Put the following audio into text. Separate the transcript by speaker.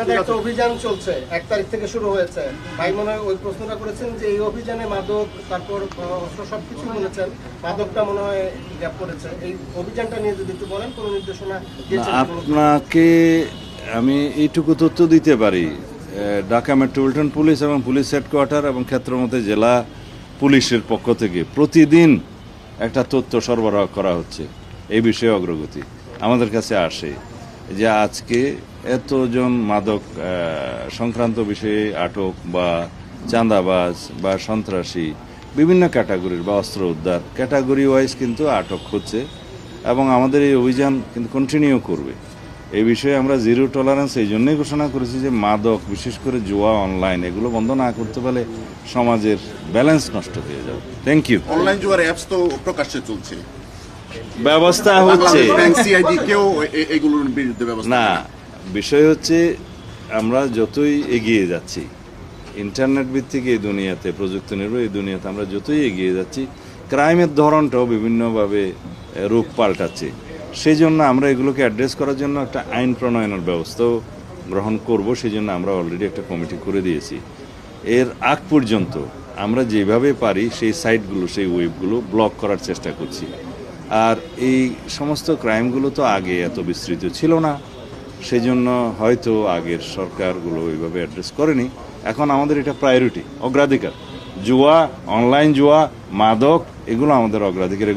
Speaker 1: একটা অভিযান চলছে 1 তারিখ থেকে শুরু হয়েছে। ভাই মনে হয় ওই প্রশ্নটা করেছেন যে এই অভিযানে মাদক তারপর অস্ত্র সবকিছু বলেছেন, মাদকটা মনে হয় গ্যাপ করেছে। এই অভিযানটা নিয়ে যদি একটু বলেন, কোন নির্দেশনা দিয়েছেন?
Speaker 2: আপনাকে আমি এইটুকু তথ্য দিতে পারি, ঢাকা মেট্রোপলিটন পুলিশ এবং পুলিশ হেডকোয়ার্টার এবং ক্ষেত্রমতে জেলা পুলিশের পক্ষ থেকে প্রতিদিন একটা তথ্য সরবরাহ করা হচ্ছে। এই বিষয়ে অগ্রগতি আমাদের কাছে আসে যে আজকে এতজন মাদক সংক্রান্ত বিষয়ে আটক বা চাঁদাবাজ বা সন্ত্রাসী বিভিন্ন ক্যাটাগরির বা অস্ত্র উদ্ধার ক্যাটাগরি ওয়াইজ কিন্তু আটক হচ্ছে এবং আমাদের এই অভিযান কিন্তু কন্টিনিউ করবে। এই বিষয়ে আমরা জিরো টলারেন্স এই জন্যই ঘোষণা করেছি যে মাদক বিশেষ করে জুয়া অনলাইন এগুলো বন্ধ না করতে পারলে সমাজের ব্যালেন্স নষ্ট হয়ে যাবে। Thank you.
Speaker 3: অনলাইন জুয়ার অ্যাপস তো প্রকাশ্যে চলছে,
Speaker 2: ব্যবস্থা হচ্ছে
Speaker 3: সিআইডি কেউ এগুলোর বিরুদ্ধে ব্যবস্থা
Speaker 2: না। বিষয় হচ্ছে আমরা যতই এগিয়ে যাচ্ছি ইন্টারনেট ভিত্তিক এই দুনিয়াতে, প্রযুক্তি নির্ভর এই দুনিয়াতে আমরা যতই এগিয়ে যাচ্ছি, ক্রাইমের ধরনটাও বিভিন্নভাবে রূপ পাল্টাচ্ছে। সেই জন্য আমরা এগুলোকে অ্যাড্রেস করার জন্য একটা আইন প্রণয়নের ব্যবস্থাও গ্রহণ করব। সেই জন্য আমরা অলরেডি একটা কমিটি করে দিয়েছি। এর আগ পর্যন্ত আমরা যেভাবে পারি সেই সাইটগুলো, সেই ওয়েবগুলো ব্লক করার চেষ্টা করছি। আর এই সমস্ত ক্রাইমগুলো তো আগে এত বিস্তৃত ছিল না, সেই জন্য হয়তো আগের সরকারগুলো ওইভাবে অ্যাড্রেস করেনি। এখন আমাদের এটা প্রায়োরিটি, অগ্রাধিকার। জুয়া, অনলাইন জুয়া, মাদক এগুলো আমাদের অগ্রাধিকার।